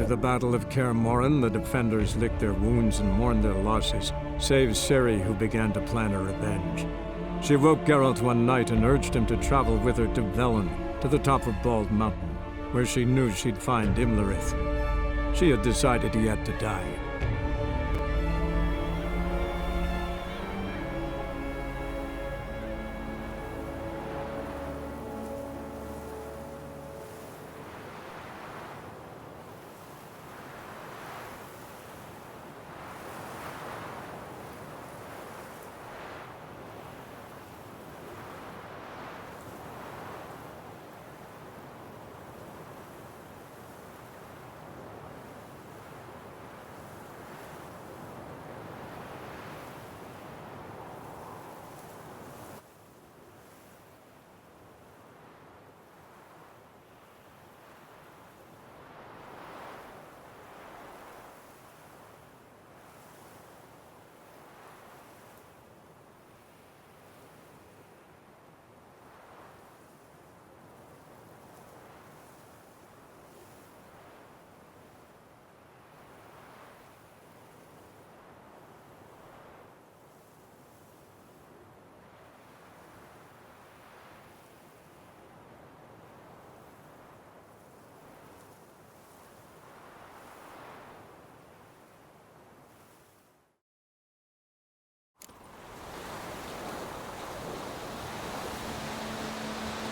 the Battle of Kaer Morhen, the defenders licked their wounds and mourned their losses, save Ciri, who began to plan her revenge. She woke Geralt one night and urged him to travel with her to Velen, to the top of Bald Mountain, where she knew she'd find Imlerith. She had decided he had to die.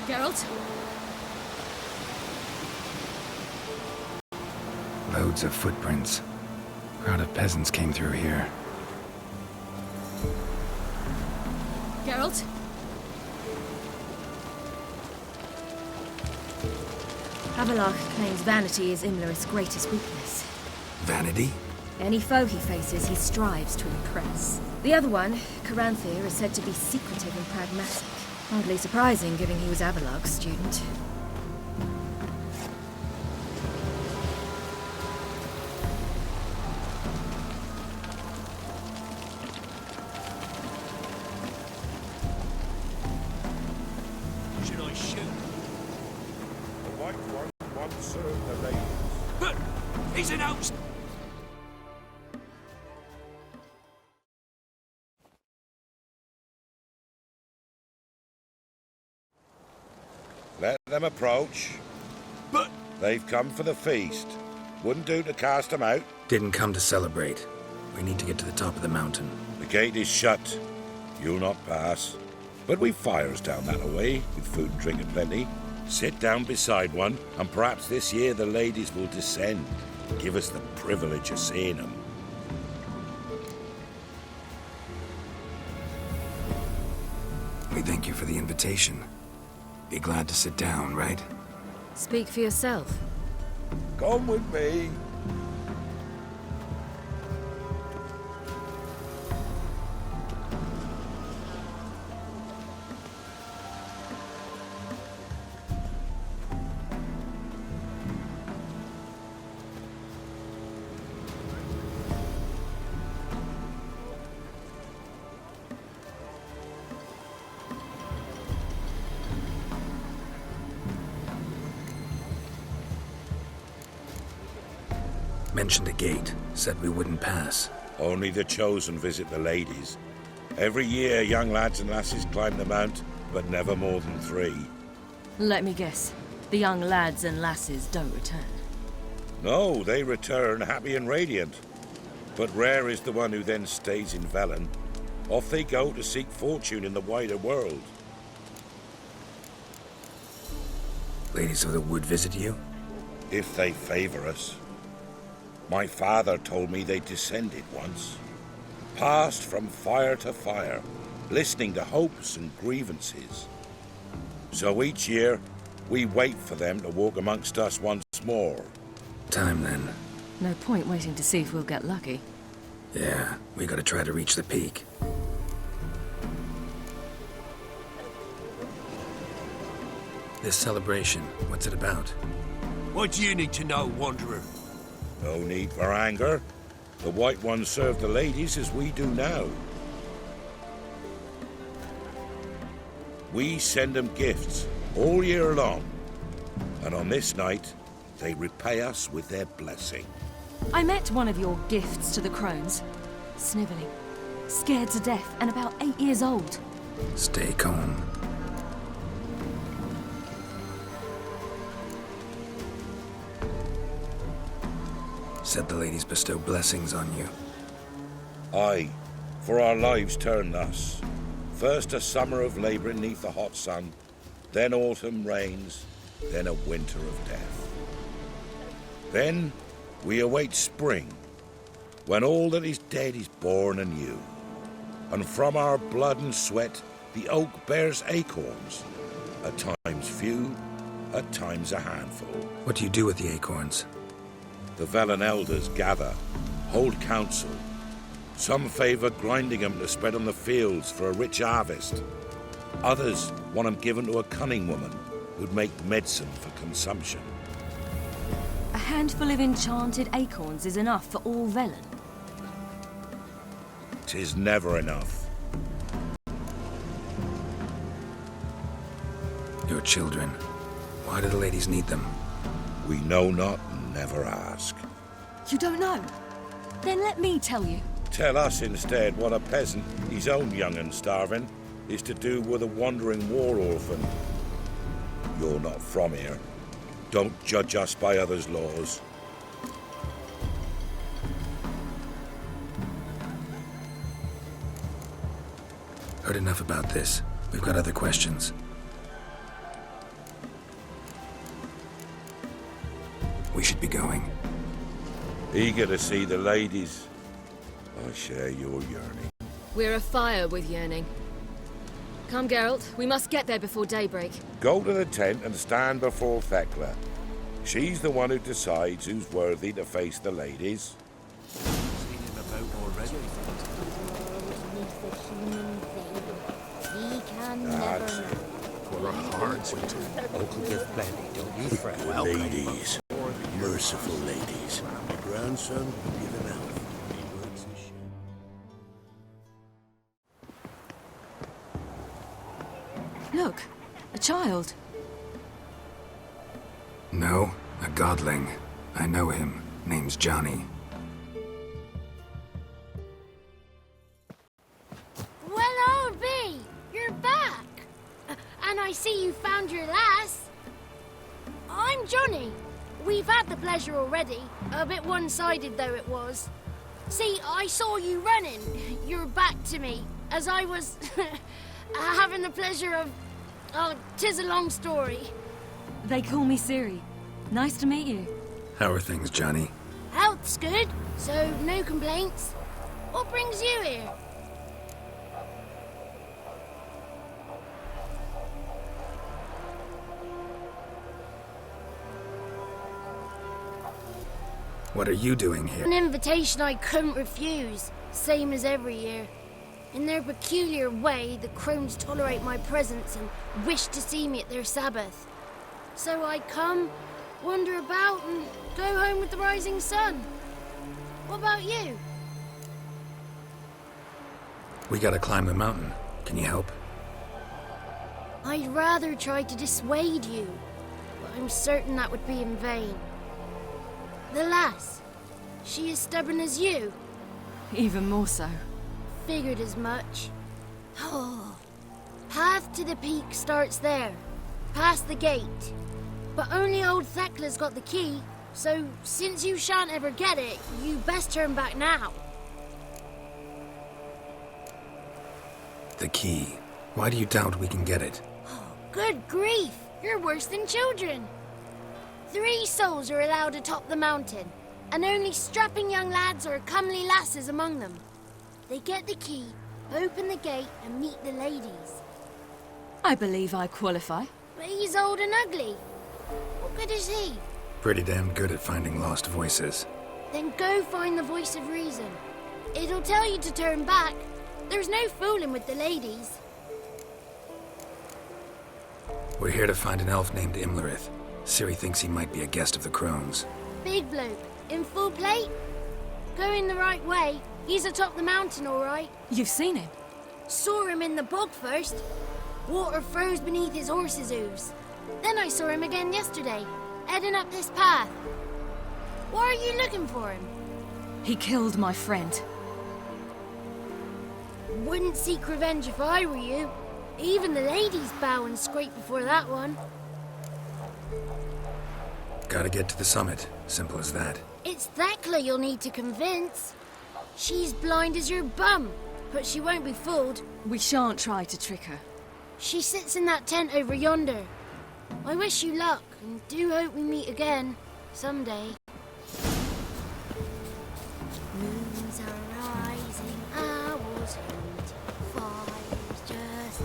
Geralt? Loads of footprints. Crowd of peasants came through here. Geralt? Avallac'h claims vanity is Imlerith's greatest weakness. Vanity? Any foe he faces, he strives to impress. The other one, Caranthir, is said to be secretive and pragmatic. Hardly surprising, given he was Avallac'h's student. Should I shoot? The white one once served the ladies. But he's an out. Let them approach. But They've come for the feast. Wouldn't do to cast them out. Didn't come to celebrate. We need to get to the top of the mountain. The gate is shut. You'll not pass. But we've fires down that way, with food and drink aplenty. Sit down beside one, and perhaps this year the ladies will descend. Give us the privilege of seeing them. We thank you for the invitation. Be glad to sit down, right? Speak for yourself. Come with me. Mentioned a gate. Said we wouldn't pass. Only the chosen visit the ladies. Every year, young lads and lasses climb the mount, but never more than 3. Let me guess. The young lads and lasses don't return. No, they return happy and radiant. But rare is the one who then stays in Velen. Off they go to seek fortune in the wider world. Ladies of the Wood visit you? If they favor us. My father told me they descended once. Passed from fire to fire, listening to hopes and grievances. So each year, we wait for them to walk amongst us once more. Time then. No point waiting to see if we'll get lucky. Yeah, we gotta try to reach the peak. This celebration, what's it about? what do you need to know, Wanderer? No need for anger. The White Ones serve the ladies as we do now. We send them gifts all year long. And on this night, they repay us with their blessing. I met one of your gifts to the crones. Snivelling, scared to death, and about 8 years old. Stay calm. Said the ladies bestow blessings on you. Aye, for our lives turn thus. First a summer of labouring neath the hot sun, then autumn rains, then a winter of death. Then we await spring, when all that is dead is born anew. And from our blood and sweat the oak bears acorns, at times few, at times a handful. What do you do with the acorns? The Velen elders gather, hold council. Some favour grinding them to spread on the fields for a rich harvest. Others want them given to a cunning woman who'd make medicine for consumption. A handful of enchanted acorns is enough for all Velen. 'Tis never enough. Your children. Why do the ladies need them? We know not and never ask. You don't know? Then let me tell you. Tell us instead what a peasant, his own young and starving, is to do with a wandering war orphan. You're not from here. Don't judge us by others' laws. Heard enough about this. We've got other questions. We should be going. Eager to see the ladies. I share your yearning. We're afire with yearning. Come, Geralt. We must get there before daybreak. Go to the tent and stand before Thekla. She's the one who decides who's worthy to face the ladies. Seen him about already. He can That's never it. know. For our hearts, Uncle give plenty, don't you fret. Ladies, merciful ladies, your grandson will give him out. He works his share. Look, a child. No, a godling. I know him. Name's Johnny. Well, I'll be. You're back. And I see you found your lass. I'm Johnny. We've had the pleasure already. A bit one-sided, though it was. See, I saw you running. Your back to me, as I was having the pleasure of... Oh, 'tis a long story. They call me Ciri. Nice to meet you. How are things, Johnny? Health's good, so no complaints. What brings you here? What are you doing here? An invitation I couldn't refuse, same as every year. In their peculiar way, the crones tolerate my presence and wish to see me at their Sabbath. So I come, wander about, and go home with the rising sun. What about you? We gotta climb the mountain. Can you help? I'd rather try to dissuade you, but I'm certain that would be in vain. The lass, she as stubborn as you? Even more so. Figured as much. Oh, path to the peak starts there, past the gate. But only old Thekla's got the key, so since you shan't ever get it, you best turn back now. The key. Why do you doubt we can get it? Good grief, you're worse than children. 3 souls are allowed atop the mountain, and only strapping young lads or comely lasses among them. They get the key, open the gate, and meet the ladies. I believe I qualify. But he's old and ugly. What good is he? Pretty damn good at finding lost voices. Then go find the voice of reason. It'll tell you to turn back. There's no fooling with the ladies. We're here to find an elf named Imlerith. Ciri thinks he might be a guest of the crones. Big bloke, in full plate? Going the right way. He's atop the mountain, all right. You've seen him? Saw him in the bog first. Water froze beneath his horse's hooves. Then I saw him again yesterday. heading up this path. Why are you looking for him? He killed my friend. Wouldn't seek revenge if I were you. Even the ladies bow and scrape before that one. Gotta get to the summit. Simple as that. It's Thekla you'll need to convince. She's blind as your bum, but she won't be fooled. We shan't try to trick her. She sits in that tent over yonder. I wish you luck, and do hope we meet again, someday. Moons are rising, owls hoot, fire's just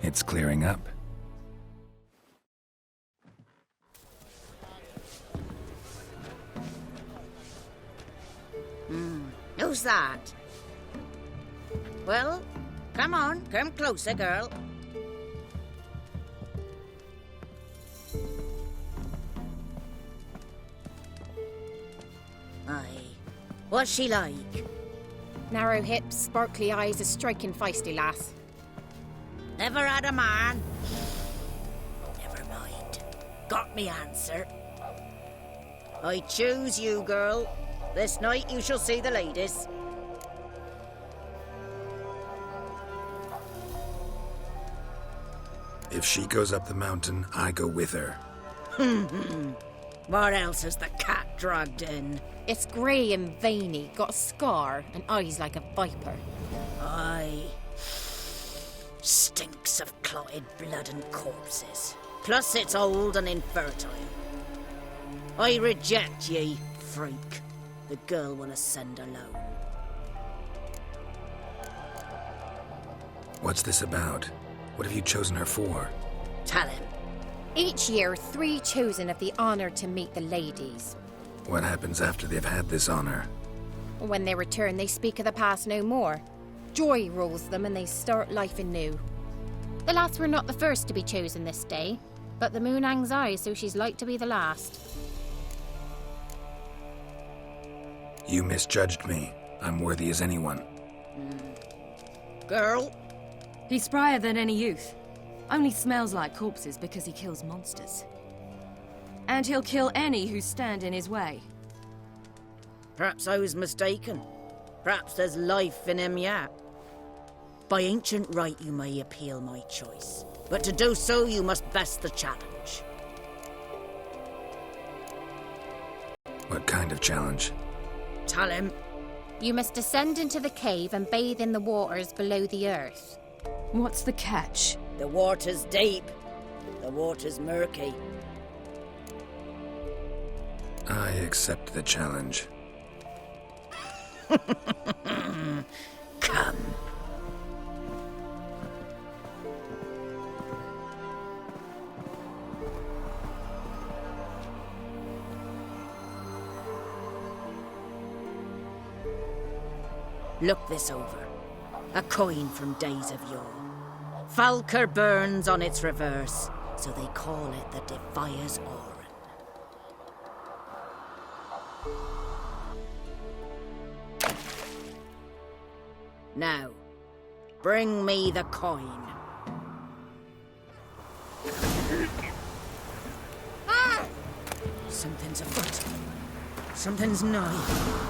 It's clearing up. Who's that? Well, come on, come closer, girl. Aye. What's she like? Narrow hips, sparkly eyes, a striking feisty lass. Never had a man? Never mind. Got me answer. I choose you, girl. This night you shall see the ladies. If she goes up the mountain, I go with her. What else has the cat dragged in? It's grey and veiny, got a scar, and eyes like a viper. Aye. Stinks of clotted blood and corpses. Plus it's old and infertile. I reject ye, freak. The girl will ascend alone. What's this about? What have you chosen her for? Tell him. Each year, 3 chosen of the honour to meet the ladies. What happens after they've had this honor? When they return, they speak of the past no more. Joy rules them and they start life anew. The lass were not the first to be chosen this day, but the moon hangs high, so she's like to be the last. You misjudged me. I'm worthy as anyone. Girl? He's sprier than any youth. Only smells like corpses because he kills monsters. And he'll kill any who stand in his way. Perhaps I was mistaken. Perhaps there's life in him yet. By ancient right you may appeal my choice. But to do so you must best the challenge. What kind of challenge? Tell him. You must descend into the cave and bathe in the waters below the earth. What's the catch? The water's deep. The water's murky. I accept the challenge. Come. Look this over. A coin from days of yore. Falker burns on its reverse, so they call it the Defier's Oran. Now, bring me the coin. Something's afoot. Something's nigh.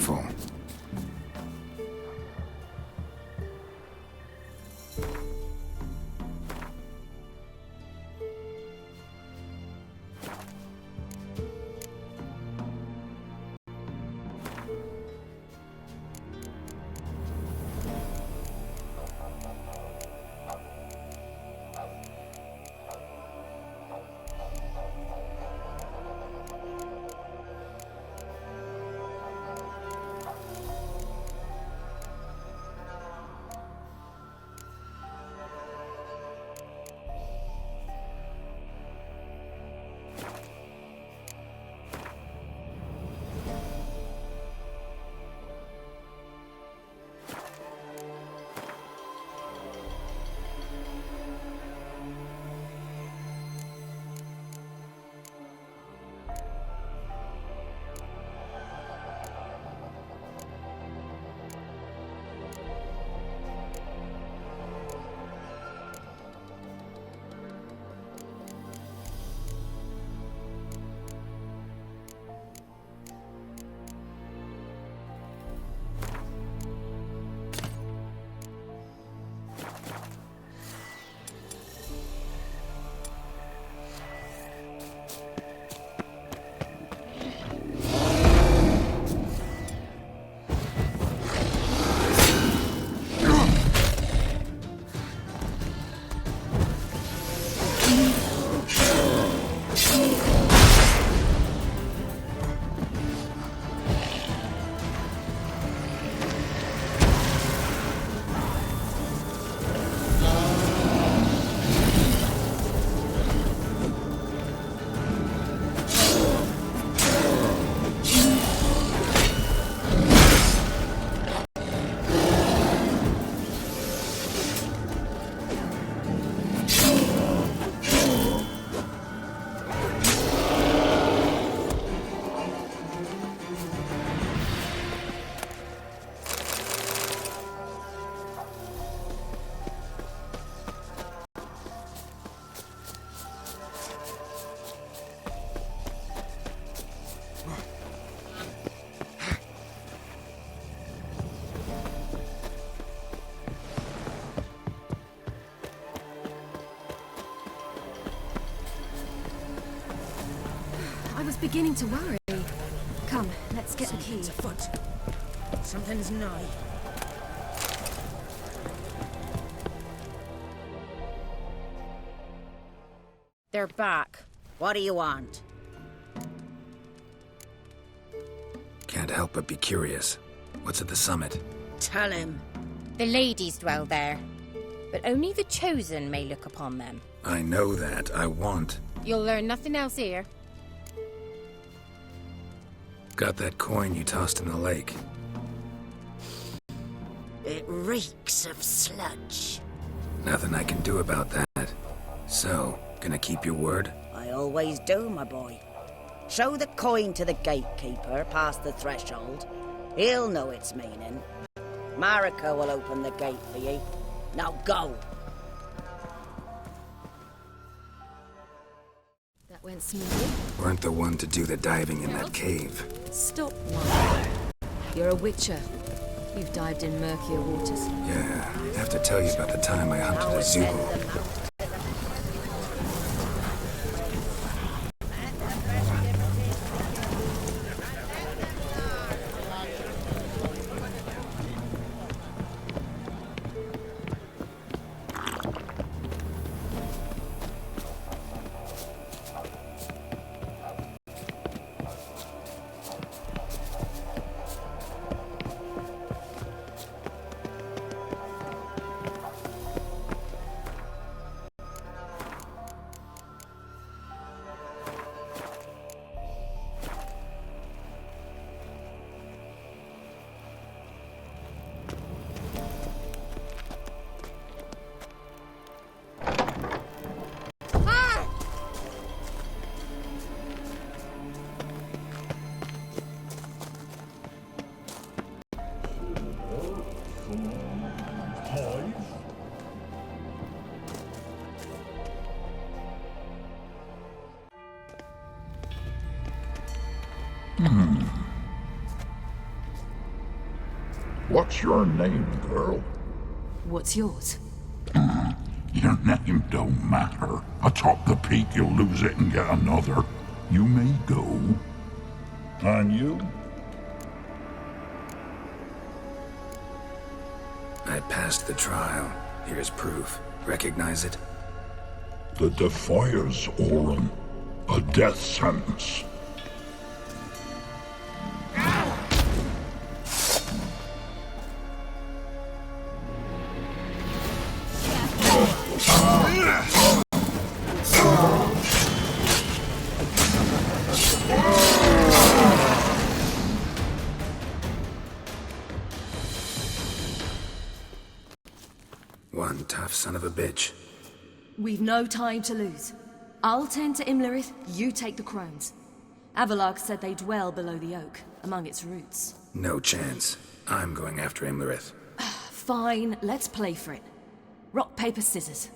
Wonderful. I was beginning to worry. Come, let's get the key. Something's afoot. Something's nigh. They're back. What do you want? Can't help but be curious. What's at the summit? Tell him. The ladies dwell there, but only the chosen may look upon them. I know that. I want. You'll learn nothing else here. Got that coin you tossed in the lake. It reeks of sludge. Nothing I can do about that. So, gonna keep your word? I always do, my boy. Show the coin to the gatekeeper past the threshold. He'll know its meaning. Marika will open the gate for you. Now go. That went smoothly. Weren't the one to do the diving in that cave. Stop one. You're a witcher. You've dived in murkier waters. Yeah, I have to tell you about the time I hunted a Zulu. What's your name, girl? What's yours? Your name don't matter. Atop the peak, you'll lose it and get another. You may go. And you? I passed the trial. Here's proof. Recognize it? The Defier's Orin. A death sentence. One tough son of a bitch. We've no time to lose. I'll tend to Imlerith, you take the crones. Avalok said they dwell below the oak, among its roots. No chance. I'm going after Imlerith. Fine, let's play for it. Rock, paper, scissors.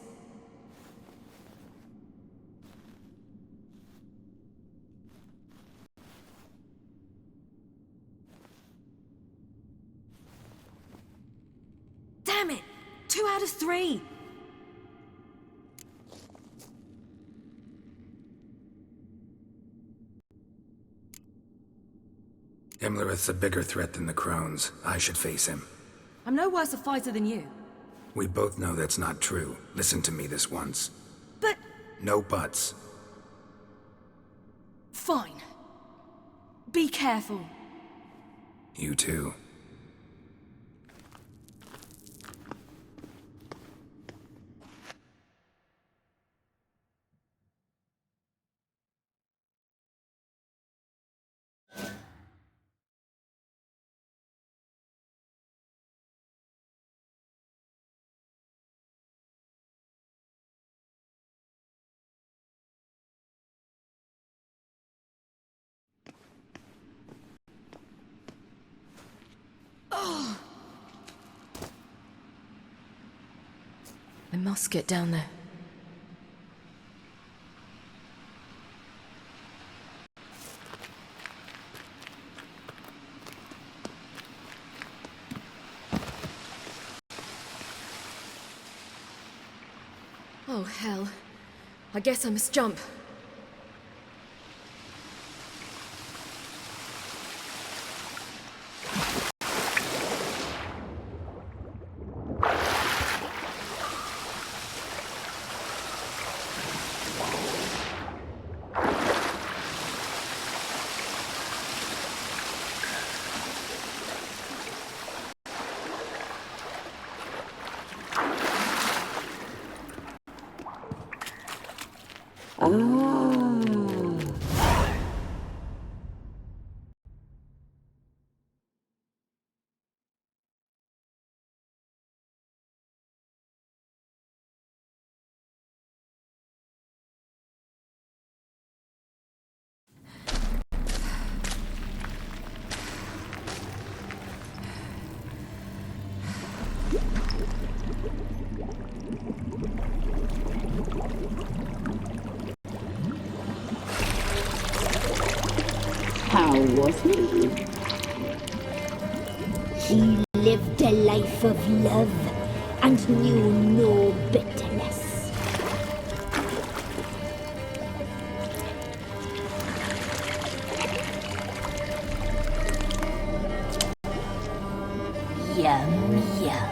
Damn it! 2 out of 3! Imlerith's a bigger threat than the crones. I should face him. I'm no worse a fighter than you. We both know that's not true. Listen to me this once. But... No buts. Fine. Be careful. You too. I must get down there. Oh, hell. I guess I must jump. How was he? He lived a life of love and knew no bitterness. Yum, yum.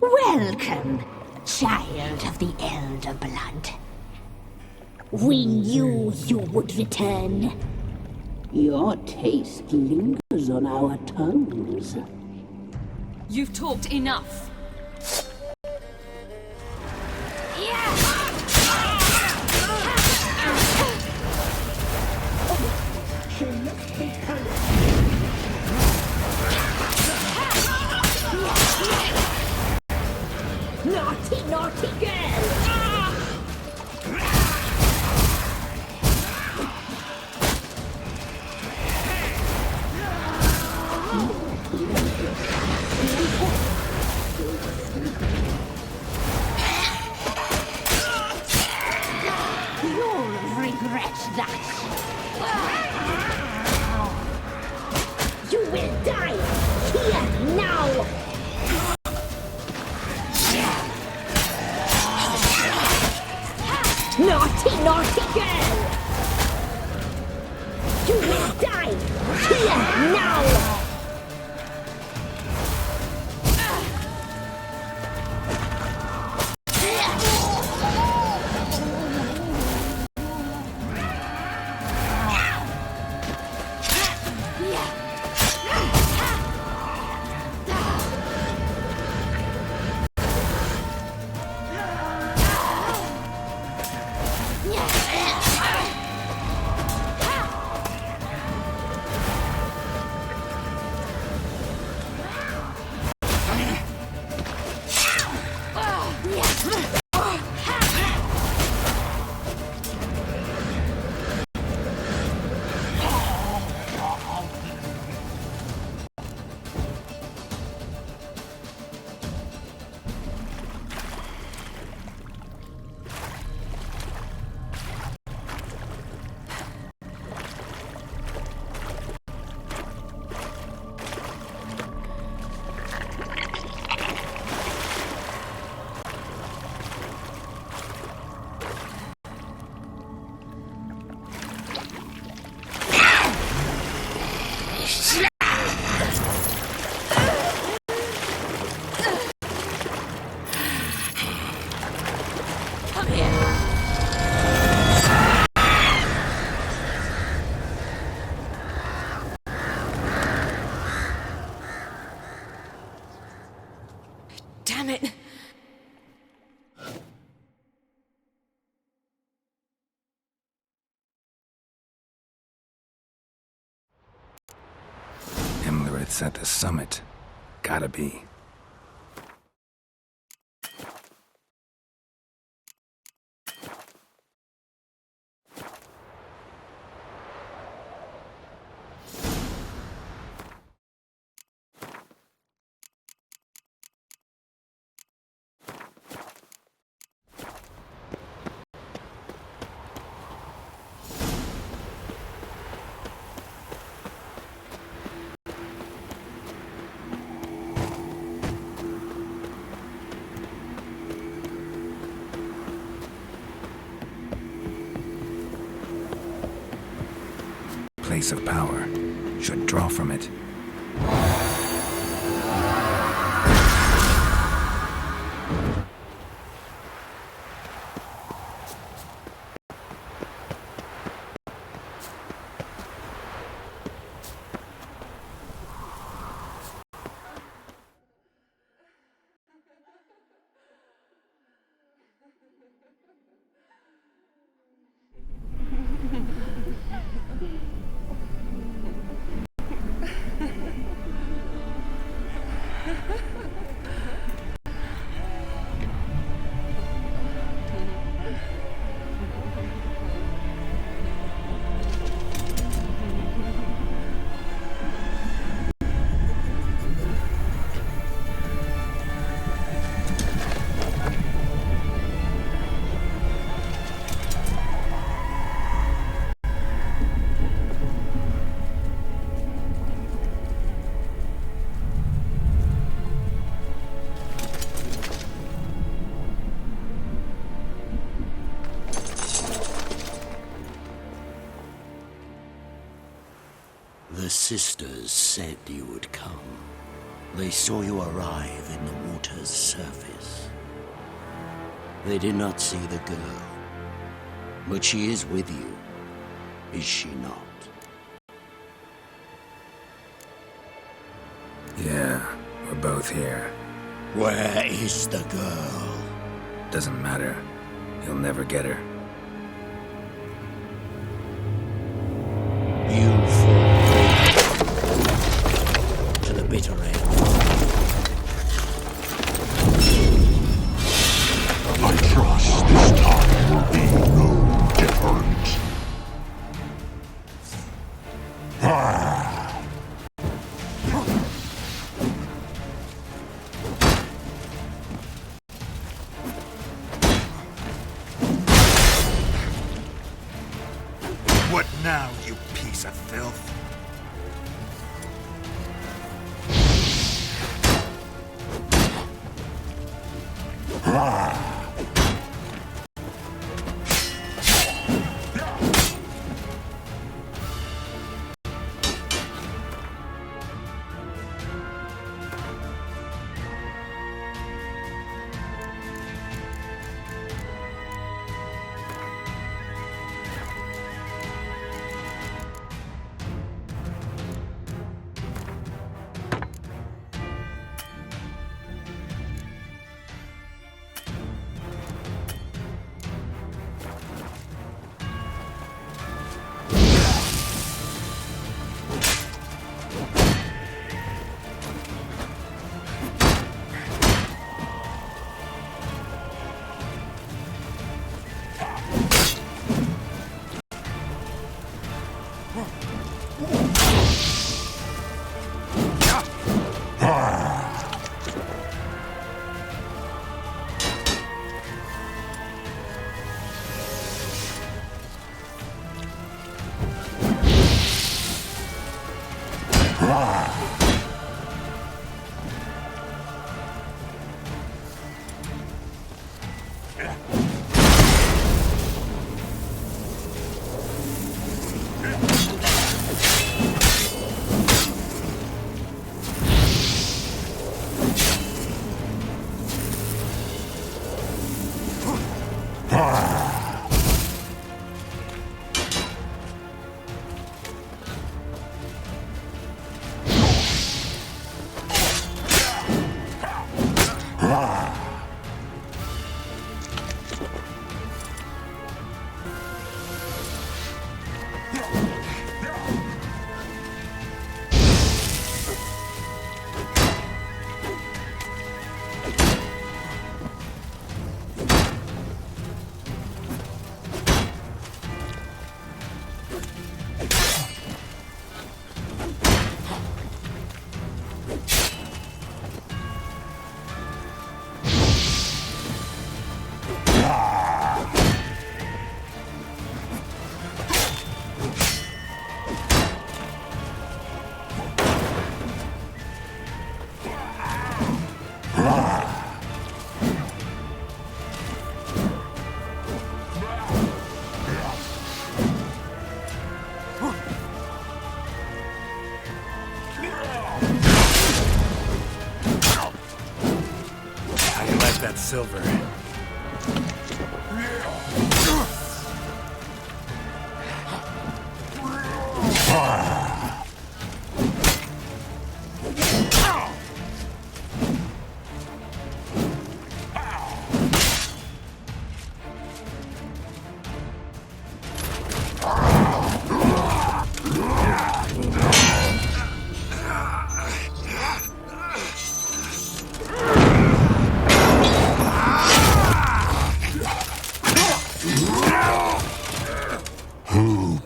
Welcome. child of the Elder Blood. We knew you would return. Your taste lingers on our tongues. You've talked enough. Naughty, naughty girl! You'll regret that. You will die here now! Naughty, naughty girl! You will die here now! Damn it! Imlerith's at the summit. Gotta be. Place of power. Should draw from it. The sisters said you would come. They saw you arrive in the water's surface. They did not see the girl. But she is with you, is she not? Yeah, we're both here. Where is the girl? Doesn't matter. You'll never get her. You fall to the bitter end. I trust this time will be no different. What now, you piece of filth? That silver.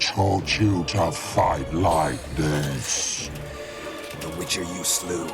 Taught you to fight like this? The Witcher you slew.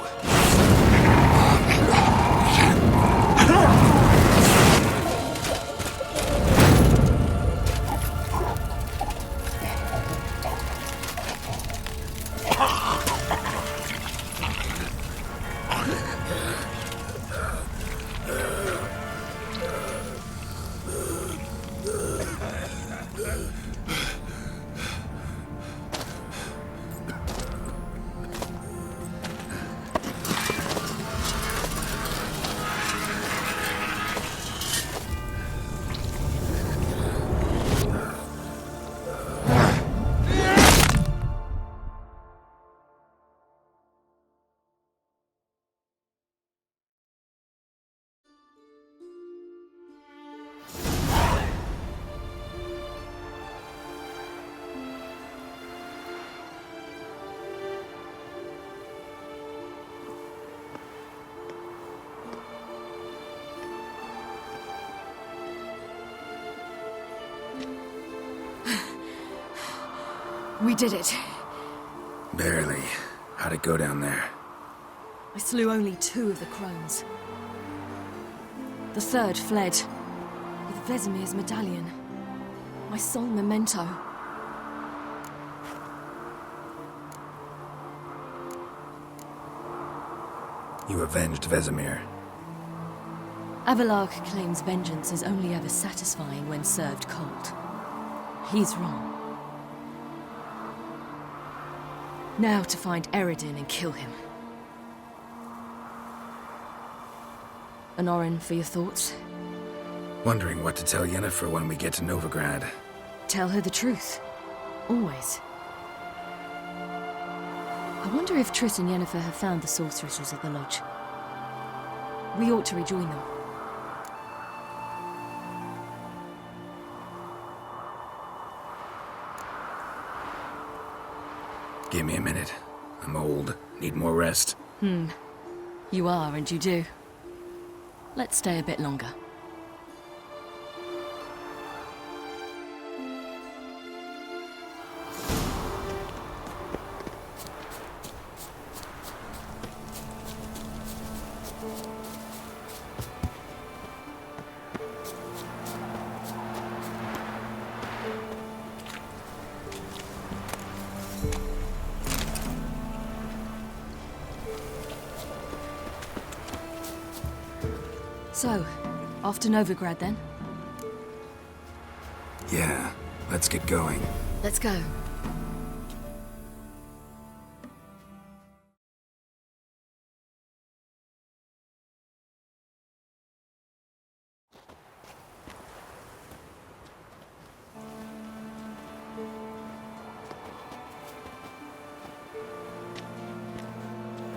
We did it. Barely. How'd it go down there? I slew only 2 of the crones. The third fled with Vesemir's medallion. My sole memento. You avenged Vesemir. Avelarg claims vengeance is only ever satisfying when served cold. He's wrong. Now to find Eredin and kill him. Honorin, for your thoughts? Wondering what to tell Yennefer when we get to Novigrad. Tell her the truth. Always. I wonder if Triss and Yennefer have found the sorceresses at the lodge. We ought to rejoin them. Give me a minute. I'm old. Need more rest. You are, and you do. Let's stay a bit longer. So, off to Novigrad then? Yeah, let's get going. Let's go.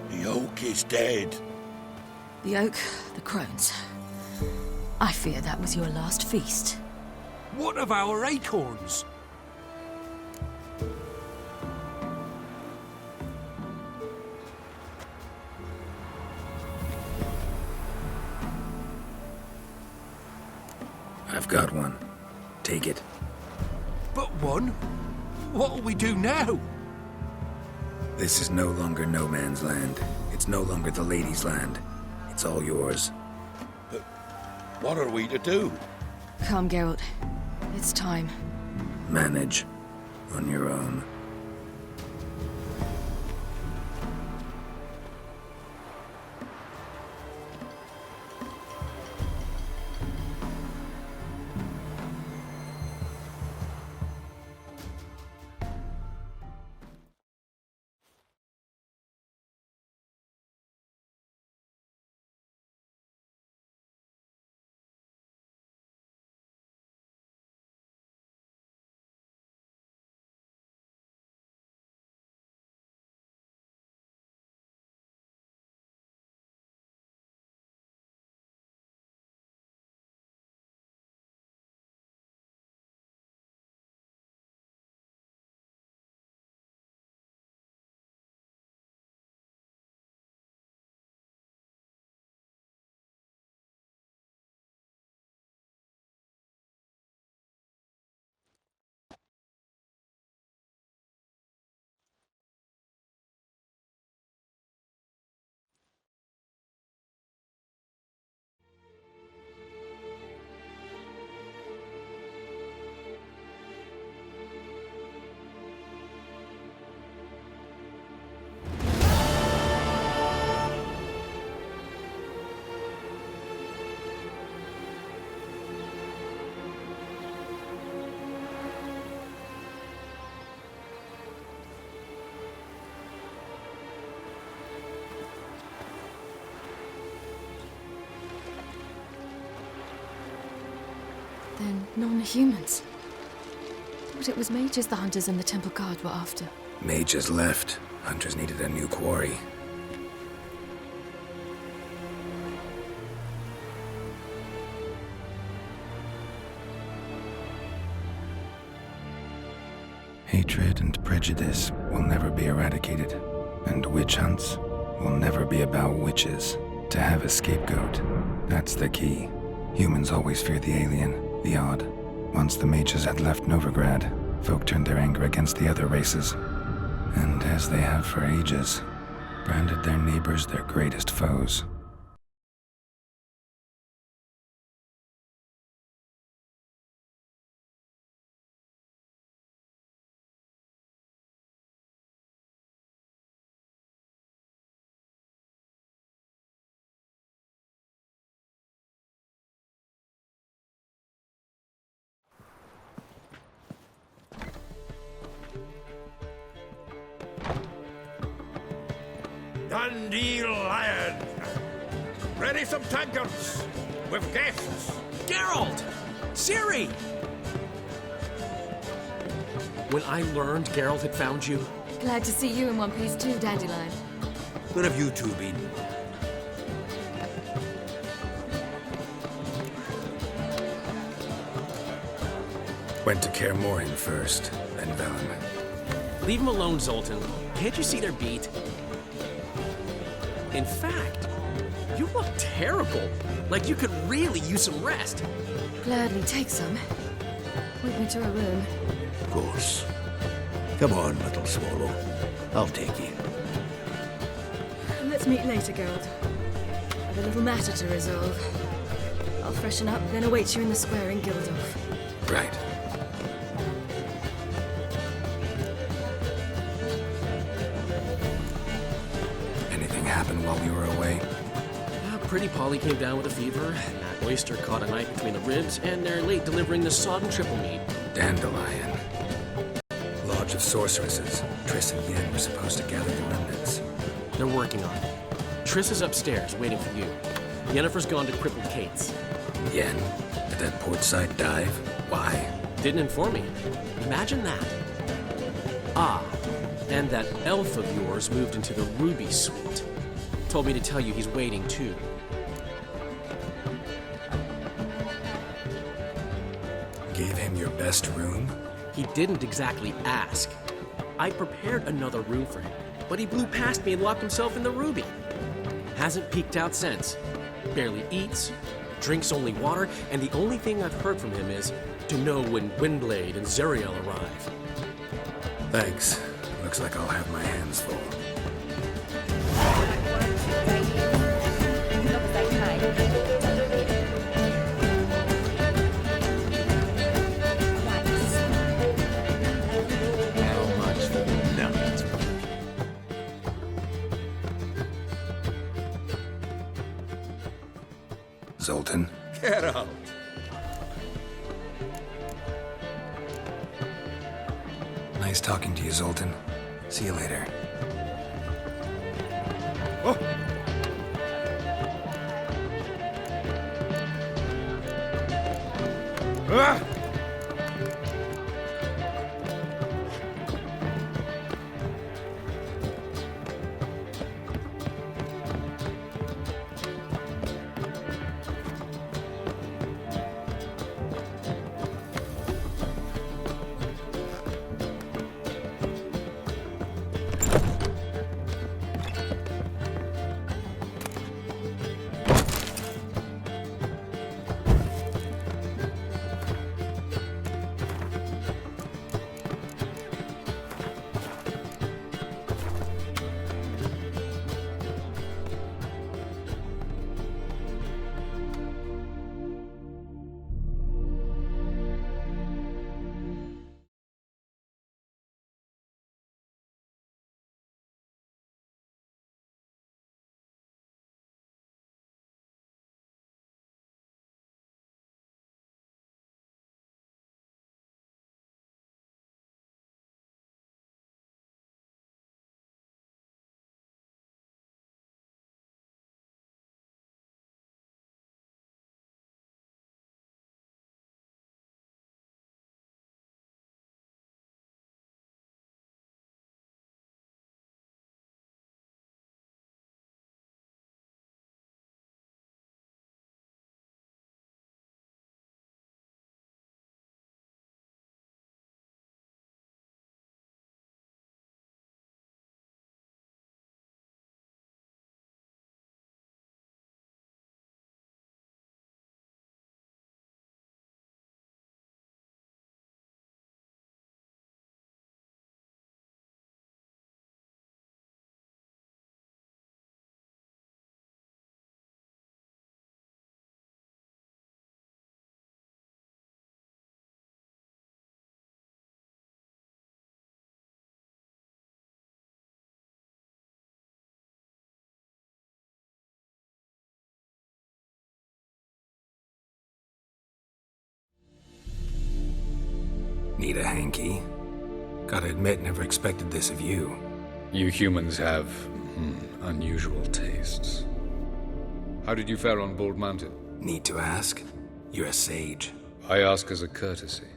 The oak is dead. The oak, the crones. I fear that was your last feast. What of our acorns? I've got one. Take it. But one? What'll we do now? This is no longer no man's land. It's no longer the lady's land. It's all yours. But what are we to do? Come, Geralt. It's time. Manage. On your own. Then non-humans. Thought it was mages the hunters and the temple guard were after. Mages left. Hunters needed a new quarry. Hatred and prejudice will never be eradicated, and witch hunts will never be about witches. To have a scapegoat, that's the key. Humans always fear the alien, the odd. Once the mages had left Novigrad, folk turned their anger against the other races, and as they have for ages, branded their neighbors their greatest foes. Dundee Lion! Ready some tankards with guests! Geralt! Ciri! When I learned Geralt had found you... Glad to see you in one piece too, Dandelion. Where have you two been? Went to Kaer Morhen first, then Velen. Leave him alone, Zoltan. Can't you see their beat? In fact, you look terrible. Like you could really use some rest. Gladly take some. Point me to a room. Of course. Come on, little swallow. I'll take you. Let's meet later, Geralt. I've a little matter to resolve. I'll freshen up, then await you in the square in Gildorf. Right. Anything happened while we were away? Pretty Polly came down with a fever. That oyster caught a knife between the ribs, and they're late delivering the sodden triple meat. Dandelion. Lodge of Sorceresses. Triss and Yen were supposed to gather the remnants. They're working on it. Triss is upstairs, waiting for you. Yennefer's gone to crippled Kate's. Yen? Did that portside dive? Why? Didn't inform me. Imagine that. Ah, and that elf of yours moved into the Ruby Suite. Told me to tell you he's waiting, too. Gave him your best room? He didn't exactly ask. I prepared another room for him, but he blew past me and locked himself in the Ruby. Hasn't peeked out since. Barely eats, drinks only water, and the only thing I've heard from him is to know when Windblade and Zariel arrive. Thanks. Looks like I'll have my hands full. Zoltan? Get out! Nice talking to you, Zoltan. See you later. Oh! Ah! Need a hanky? Gotta admit, never expected this of you. You humans have unusual tastes. How did you fare on Bald Mountain? Need to ask? You're a sage. I ask as a courtesy.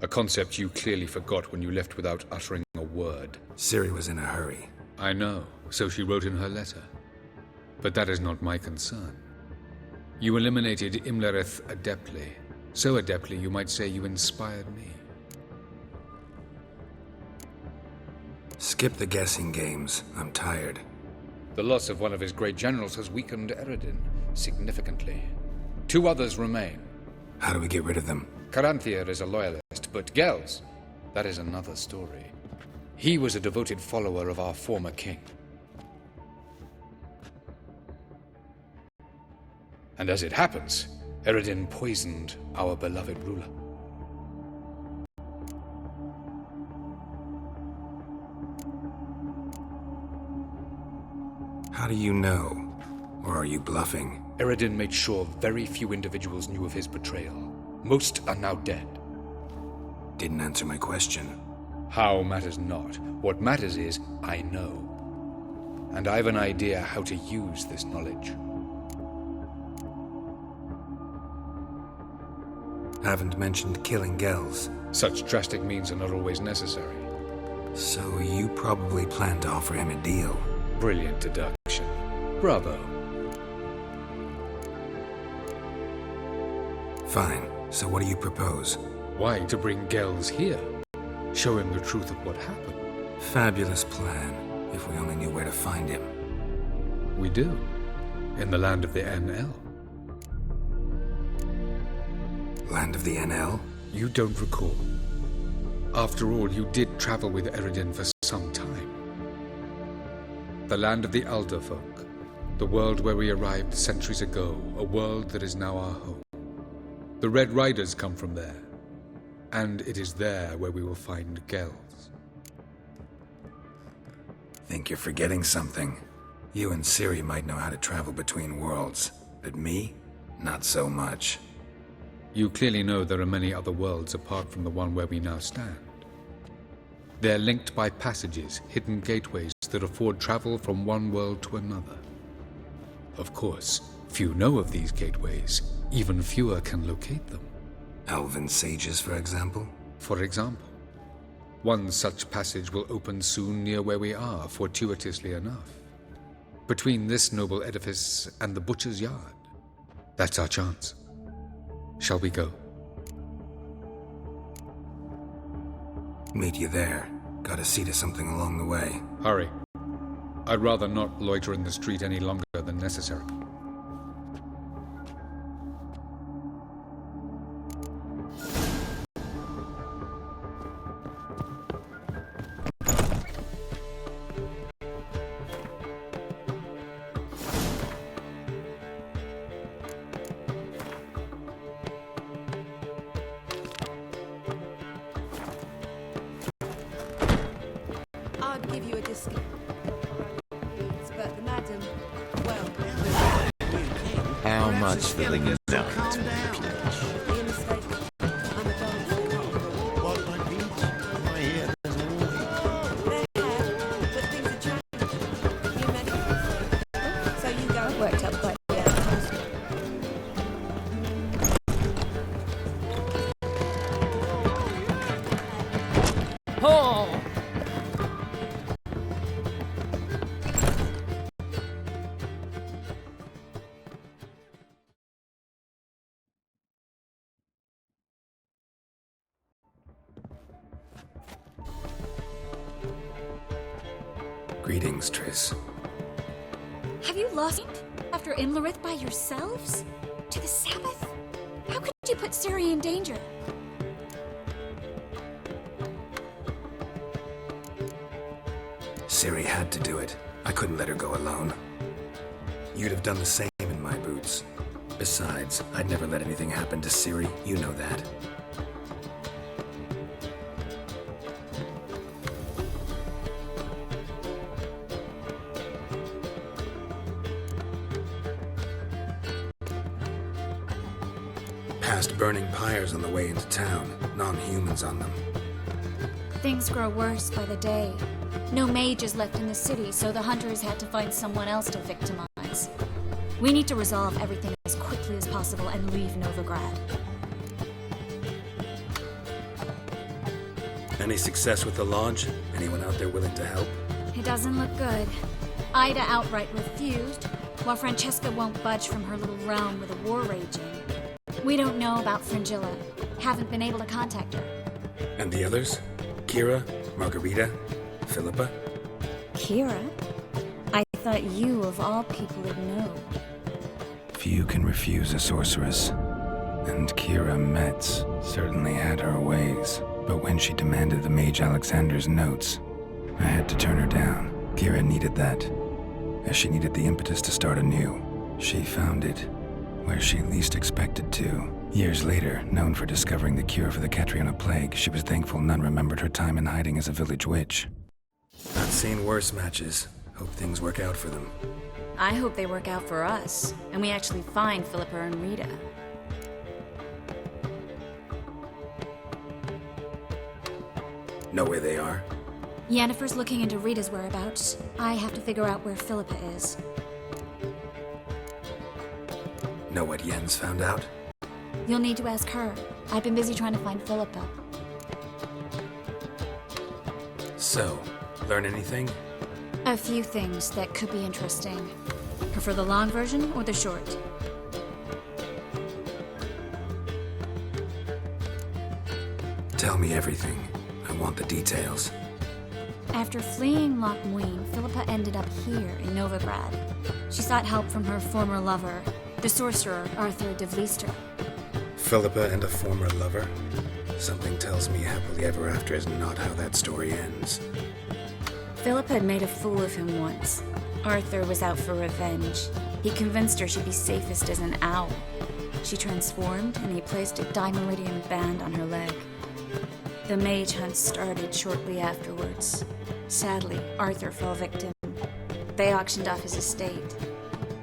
A concept you clearly forgot when you left without uttering a word. Ciri was in a hurry. I know, so she wrote in her letter. But that is not my concern. You eliminated Imlerith adeptly. So adeptly you might say you inspired me. Skip the guessing games. I'm tired. The loss of one of his great generals has weakened Eredin significantly. 2 others remain. How do we get rid of them? Caranthir is a loyalist, but Gels, that is another story. He was a devoted follower of our former king. And as it happens, Eredin poisoned our beloved ruler. How do you know? Or are you bluffing? Eredin made sure very few individuals knew of his betrayal. Most are now dead. Didn't answer my question. How matters not. What matters is, I know. And I have an idea how to use this knowledge. Haven't mentioned killing Gels. Such drastic means are not always necessary. So you probably plan to offer him a deal. Brilliant deduction. Bravo. Fine. So what do you propose? Why, to bring Gels here. Show him the truth of what happened. Fabulous plan, if we only knew where to find him. We do. In the land of the NL. Land of the NL? You don't recall. After all, you did travel with Eredin for some time. The land of the Elder folk. The world where we arrived centuries ago. A world that is now our home. The Red Riders come from there. And it is there where we will find Gels. Think you're forgetting something. You and Ciri might know how to travel between worlds, but me? Not so much. You clearly know there are many other worlds apart from the one where we now stand. They're linked by passages, hidden gateways that afford travel from one world to another. Of course, few know of these gateways. Even fewer can locate them. Elven sages, for example? For example. One such passage will open soon near where we are, fortuitously enough. Between this noble edifice and the butcher's yard. That's our chance. Shall we go? Meet you there. Gotta see to something along the way. Hurry. I'd rather not loiter in the street any longer than necessary. I'd give you a discount. But the madam, well... How much for the night? Be a mistake. I'm a dog. What my beats? My ear doesn't They're here, but things are changing. New medical. So you go. Worked out quite the outcomes. Oh! Greetings, Triss. Have you lost it after Imlerith by yourselves? To the Sabbath? How could you put Ciri in danger? Ciri had to do it. I couldn't let her go alone. You'd have done the same in my boots. Besides, I'd never let anything happen to Ciri. You know that. passed burning pyres on the way into town, non-humans on them. Things grow worse by the day. No mages left in the city, so the hunters had to find someone else to victimize. We need to resolve everything as quickly as possible and leave Novigrad. Any success with the lodge? Anyone out there willing to help? It doesn't look good. Ida outright refused, while Francesca won't budge from her little realm with a war raging. We don't know about Fringilla. Haven't been able to contact her. And the others? Kira? Margarita? Philippa? Kira? I thought you, of all people, would know. Few can refuse a sorceress. And Kira Metz certainly had her ways. But when she demanded the Mage Alexander's notes, I had to turn her down. Kira needed that, as she needed the impetus to start anew. She found it where she least expected to. Years later, known for discovering the cure for the Catriona plague, she was thankful none remembered her time in hiding as a village witch. I've seen worse matches. Hope things work out for them. I hope they work out for us, and we actually find Philippa and Rita. Know where they are? Yennefer's looking into Rita's whereabouts. I have to figure out where Philippa is. Know what Yen's found out? You'll need to ask her. I've been busy trying to find Philippa. So, learn anything? A few things that could be interesting. Prefer the long version or the short? Tell me everything. I want the details. After fleeing Loch Muin, Philippa ended up here in Novigrad. She sought help from her former lover, the sorcerer Arthur de Vlister. Philippa and a former lover? Something tells me happily ever after is not how that story ends. Philippa had made a fool of him once. Arthur was out for revenge. He convinced her she'd be safest as an owl. She transformed, and he placed a dimeridium band on her leg. The mage hunt started shortly afterwards. Sadly, Arthur fell victim. They auctioned off his estate.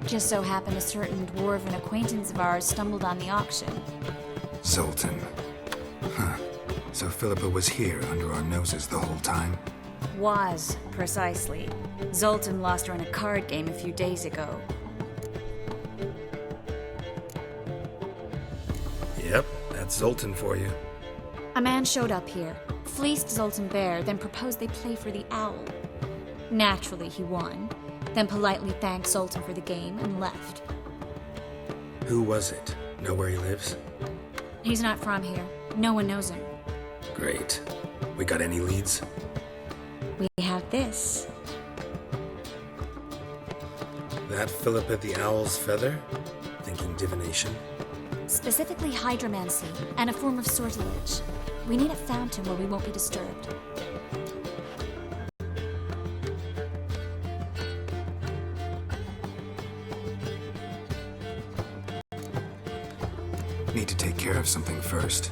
Just so happened a certain dwarven acquaintance of ours stumbled on the auction. Zoltan. Huh. So Philippa was here under our noses the whole time? Was, precisely. Zoltan lost her in a card game a few days ago. Yep, that's Zoltan for you. A man showed up here, fleeced Zoltan bare, then proposed they play for the owl. Naturally, he won, then politely thanked Zoltan for the game and left. Who was it? Know where he lives? He's not from here. No one knows him. Great. We got any leads? We have this. That Philippa the Owl's feather? Thinking divination? Specifically hydromancy and a form of sortilege. We need a fountain where we won't be disturbed. Need to take care of something first.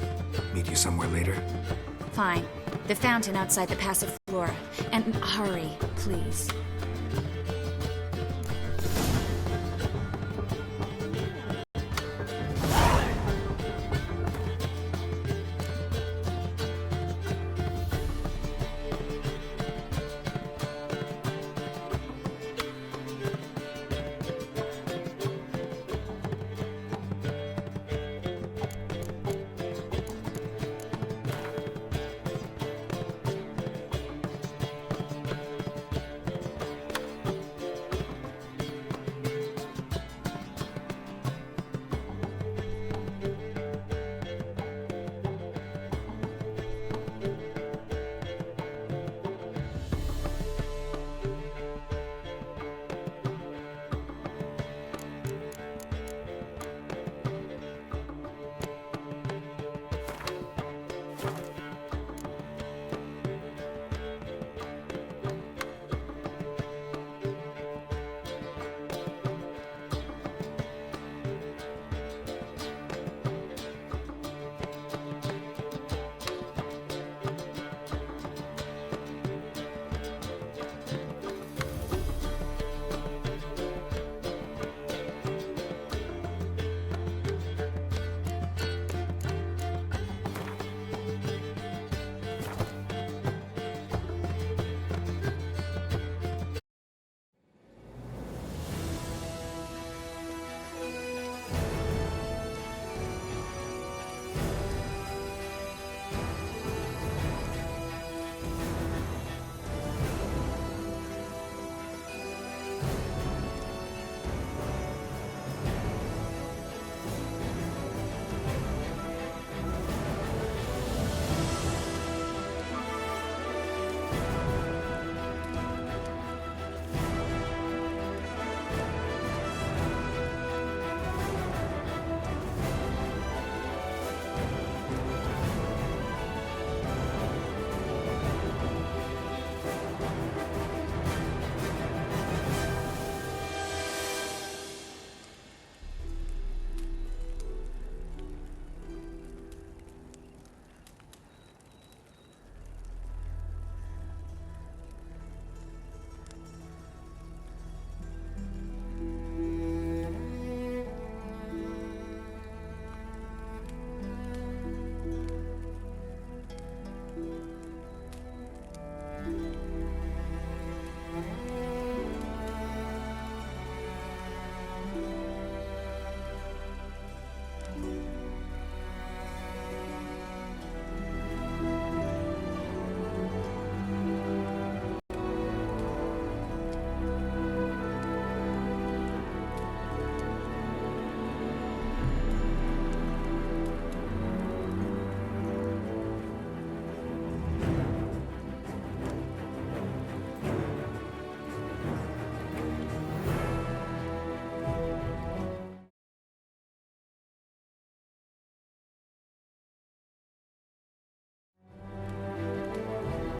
Meet you somewhere later? Fine. The fountain outside the Passiflora. And hurry, please.